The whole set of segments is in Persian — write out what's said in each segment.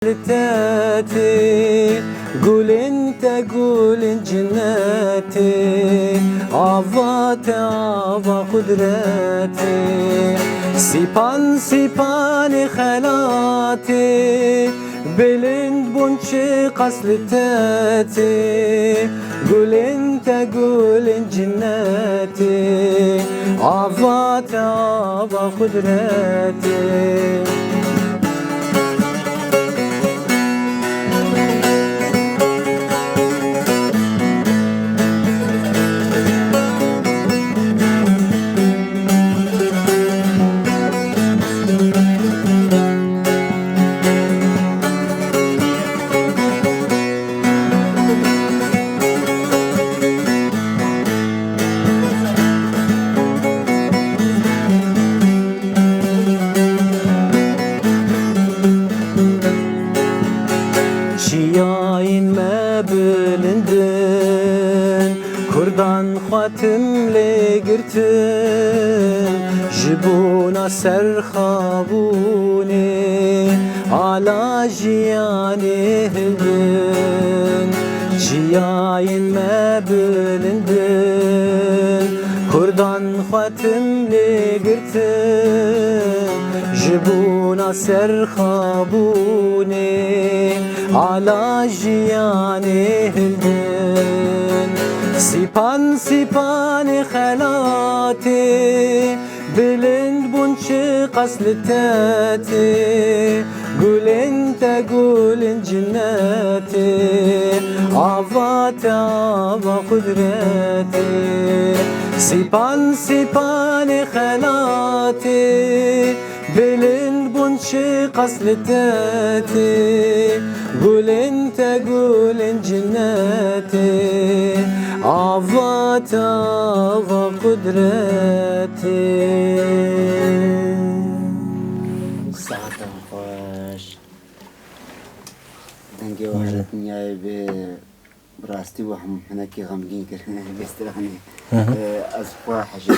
تاتي قول انت قول جناتي عفات عفا قدراتي سيبان خلاتي بلند بنشي قسلتاتي قول انت قول جناتي عفات عفا قدراتي كردان خاتم لگرتن جبونا سر خابوني على جياني هلدن جياين ما بلندن كردان خاتم لگرتن جبونا سر خابوني على جياني هلدن سيبان خلاتي بلند بنشي قسلتاتي قول انت قول جناتي عفات عفا قدراتي سيبان خلاتي بلند بنشي قسلتاتي قول انت قول جناتي عفات عفا قدراتي ساعة خوش دنگی واجد نیای به براستی و هم هنکی غمگین کردن بسترانی از خوا حاجه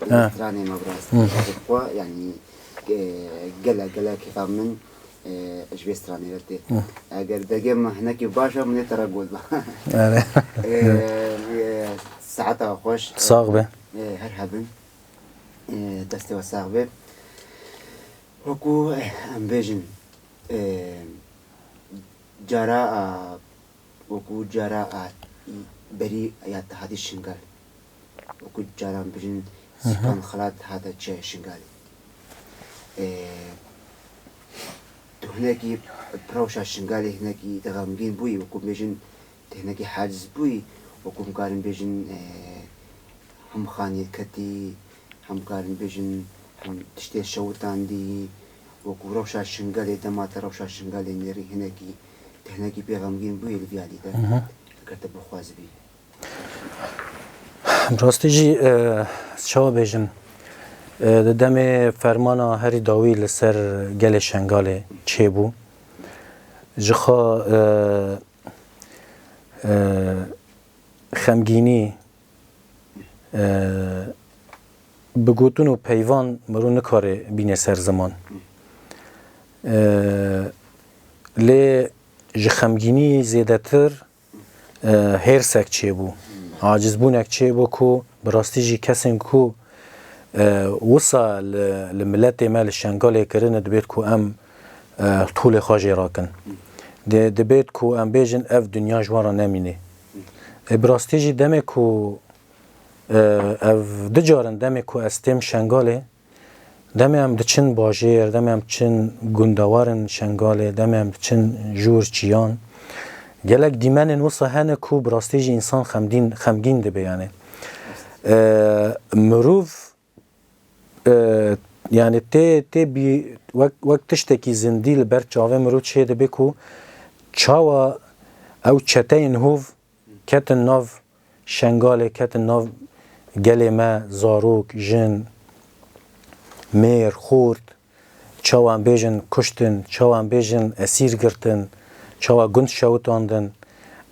بسترانی ما براستی از خوا يعني قلا كيف من ايش بيستراني رتي اگر دقيقة ما هناك باشا من ترى قول با ساعتها خوش صاغبة هرهبن دستي وصاغبة وكو ام بيجن جراء وكو جراء بري يا هذه الشنغال وكو جراء بيجن سكان خلات هذا الشيء شنغالي تو هناكي بروشا شنغالي هناكي تغامجين بوي وكم بيجن هناكي حاجز بوي وكم قارن بيجن هم خاني كتي هم قارن بيجن هم تشتي شوطان دي وكم روشا شنغالي دمات روشا شنغالي نيري هناكي بيغامجين بوي الفيالي ده كرت بخواز بي براستيجي شو بيجن دم فرمانا هری داوی لسر گل شنگاله چه بو جخا خمگینی بگوتون و پیوان مرو نکاره بینه سر زمان لی جخمگینی زیده تر هرسک چه بو عاجز بونک چه بو که براستی جی کسین که وصل لملت مال الشنغال كرنا دبيت كو ام طول خاجي راكن دبيت كو ام بيجن اف دنيا جوارا ناميني براستيجي دمكو اف دجارن دمكو استم شنغال دمي ام دچن باجير دمي ام چن گوندوارن شنغال دمي ام چن جور چيان گلک دیمن وصل هنكو براستيجي انسان خمگين دبي يعني مروف يعني تي بي وقت تشتكي زنديل بر چاوه مرو چه ده بكو چاوا او چتين هوف كتن ناف شنگال كتن ناف گل ما زاروك جن مير خورد چاوا هم بيجن كشتن چاوا هم بيجن اسير گرتن چاوا گند شوتاندن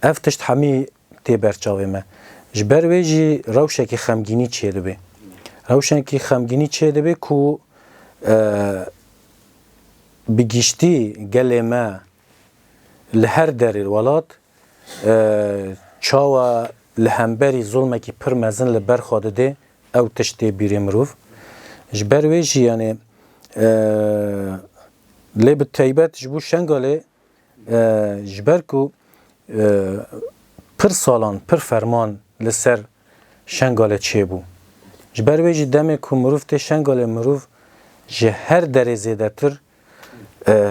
افتشت همي تي بر چاوه ما جبر ويجي روشكي خمگيني چه ده بي. روشن کی خمگینی چه دبه کو بگیشتی گل ما لهر در الولاد چاوا لهمبری ظلمه کی پر مزن لبر خواده ده او تشتی بیری مروف جبر ویجی یعنی لی به تایبت جبو شنگاله جبر کو پر سالان پر فرمان لسر شنگاله چه بو جبر ویجی دمه کو مروف ته شنگاله مروف جه هر در زیده تر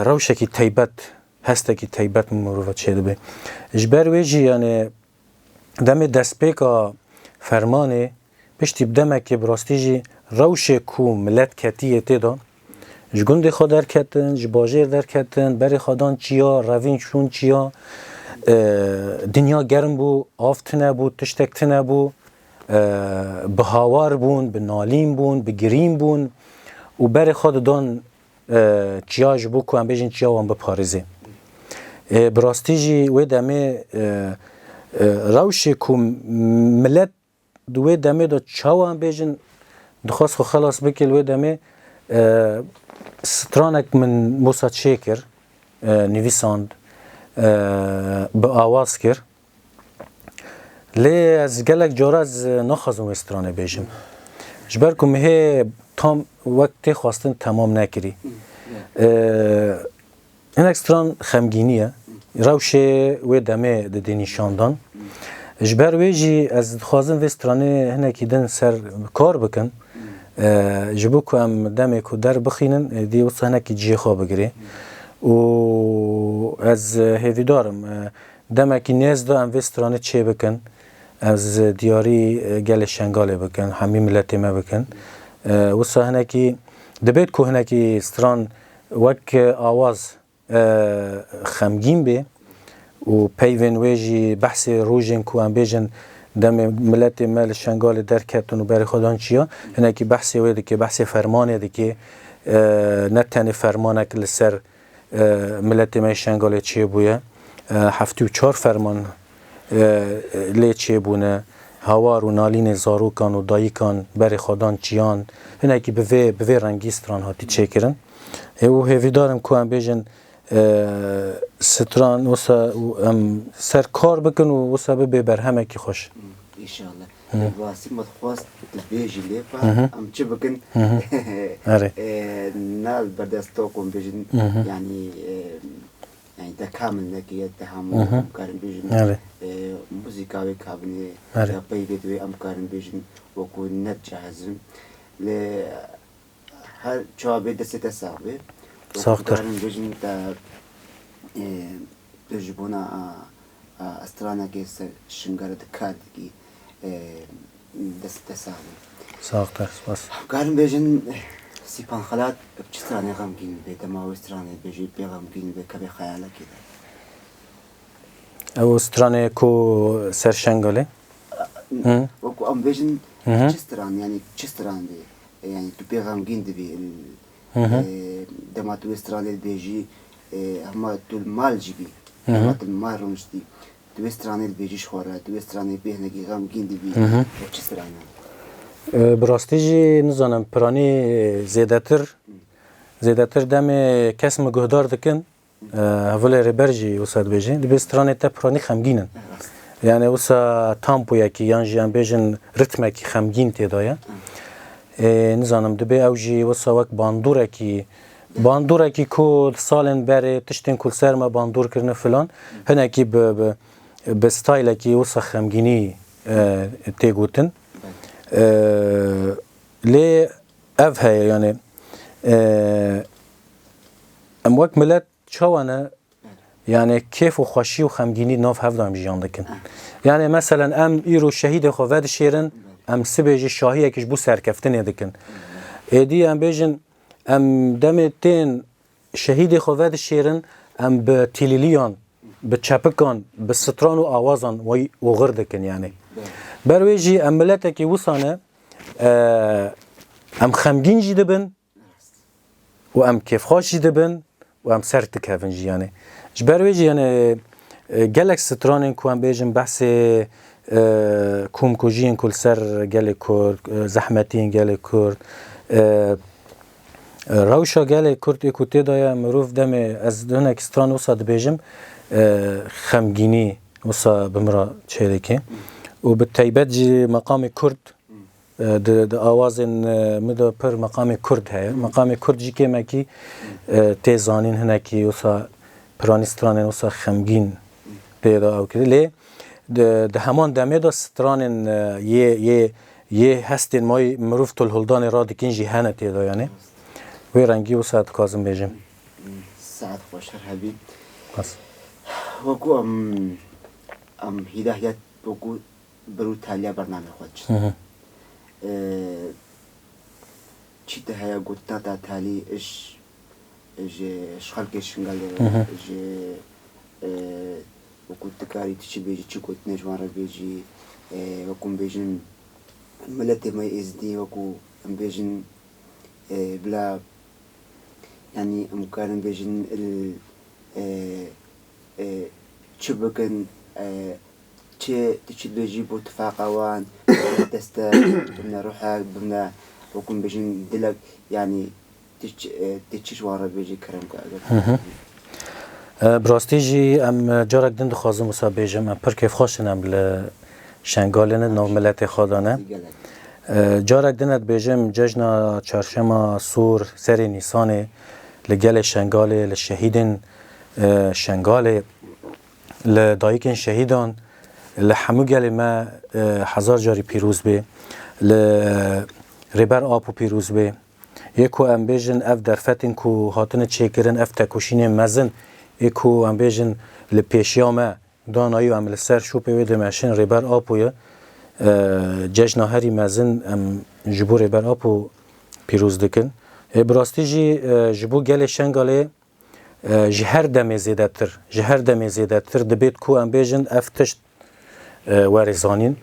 روشه کی تایبت هسته کی تایبت مروفه چه دبه جبر ویجی یعنی دمه دستپیکا فرمانه پشتی بدمه که براستی جی روشه کو ملت کتیه تیدا جگوند خود در کتن جباجر در کتن بری خودان چیا روین چون چیا دنیا گرم بو آفتنه بو تشتکتنه بو بهاوار بون بنالیم بون بگریم بون و بری خودان چیا جبو که هم بیجن چیا وان بپارزه براستی جی وی دمه روشه کو ملت دوی دمه دا چاوان بیجن دخواست خو خلاص بکل وی دمه سترانک من موساد شکر نویساند به آواز کر لی از گلک جاره از نخوازم استرانه بیجم جبر که مهی تام وقتی خواستن تمام نکری این اکستران خمگینیه روشه وی دمه ده نشاندان جبر ویجی از خوازن وسترانه هنه کی دن سر کار بکن جبو که هم دمه که در بخینن دی وصا هنه کی جیه خواه بگیره و از هیوی دارم دمه کی نیز دا هم وسترانه چه بکن از دیاری گل شنگاله بکن همی ملتی ما بکن وصا هنه کی دبید که هنه کی ستران وک آواز خمگین بی و پیوین ویجی بحث روژن که هم بیجن دم ملت مال شنگال در کتون و بر خودان چیا هنه که بحث ویده که بحث فرمانه ده که نه تنه فرمانه که لسر ملت مال شنگال چیه بویه 74 فرمان لی چیه بونه هوار و نالین زاروکان و دایکان بر خودان چیان هنه که به رنگی ستران هاتی چه کرن او هیوی دارم که هم بیجن ستران وسا سر کار بکن و وسا به برهمه کی خوش انشالله واسی متخواست بیجی لیفا ام چه بکن نال بردستو کن بیجن یعنی ده کامل نکیه ده همو امکارن بیجن موزیکاوی کابنی ده پیویدوی امکارن بیجن وکو نت جهازم لی هر چوابه دسته تساوی ساختر بیجن تا تجربونا استرانا که شنگارد کارد کی دست تساوی ساختر بس کارن بیجن سیپان خلات بچسترانه غمگین به دماغ استرانه بیجی به غمگین به کبی خیاله کده او استرانه کو سرشنگاله وکو ام بیجن چستران یعنی چستران دی یعنی تو به غمگین دی دما تو استرانه بیجی اما تو المال جبی اما تو المال رمشتی تو استرانه بیجیش خوره تو استرانه بهنگی غمگین دی چسترانه براستی جی نزانم پرانی زیادتر دم کس مگهدار دکن اولی ریبرجی وساد بیجی دی بسترانه تا پرانی خمگینن یعنی وسا تامپو یکی یانجی هم بیجن ریتمه کی خمگین تیدایه نزانم دبی اوجی وسا وک باندوره کی کو سالن بره تشتین کل سرما باندور کرنه فلان هنه کی به ستایل کی وسا خمگینی تیگوتن لی اف هی یعنی ام وقت ملت چوانه یعنی کیف و خوشی و خمگینی ناف هفدام جیان دکن یعنی مثلا ام ایرو شهید خواد شیرن ام سبیجی شاهی اکش بو سرکفتنه دکن ایدی ام بیجن ام دمتین شهید خواد شیرن ام به تیلیلیان به چپکان به ستران و آوازان و غردکن یعنی برویجی ام ملت کی وسانه ام خمگین جی دبن و ام کیف خوش جی دبن و ام سرت کفن جی یعنی برویجی یعنی گلک سترانین کو ام بیجن بحث کوم کوجین کل سر گل کور زحمتین گل کور روشا گله کرد اکوتی دایا مروف دم از دهنک ستران وسا دبیجم خمگینی وسا بمرا چهره که و به تایبت جی مقام کرد د آواز مدو پر مقام کرد هست مقام کرد جی که مکی تیزانین هنکی وسا پرانستران وسا خمگین دیدا او کده لی ده همان دمه دا ستران یه هستین مای مروف تل هلدان را دکین جی هنه تیدا یعنی وی رنگی وسا کازم بیجم ساعت خوشتر حبیب بس وکو ام هدایت وکو برو تالیا برنامه خود شد چی ده هیا گوتنا تا تالی اش خلقش نگاله اش وکو تکاری تیچی بیجی چی گوتنه جوان بیجی وکو بیجن ملت ما ازدی وکو بیجن بلا يعني ممكن بيجن تشبكن تشي بيجيبوا اتفاقوان دستا بمنا روحك بمنا وكم بيجن دلك يعني تشيش ورا بيجي كرم كأجر براستی جی ام جارک دند خوازم وسا بیجم ام پر کیف خوشنم ل شنگالن نو ملت خودانه جارک دند بیجم جشن چهارشنبه سور سر نیسان لگل شنگال لشهیدن شنگال لدایکن شهیدان لحمو گل ما هزار جاری پیروز به لربر آپو پیروز به یکو ام بیجن اف درفتن کو هاتن چیکرن اف تکوشین مزن یکو ام بیجن لپیشیامه دانایی و عمل سر شو پیوید ماشین ربر آپویه جشن هری مزن ام جبو ربر آپو پیروز دکن براستی جبو گل شنگاله جهر دم زیاده تر دبیت کو ام بیجن افتش وارزانین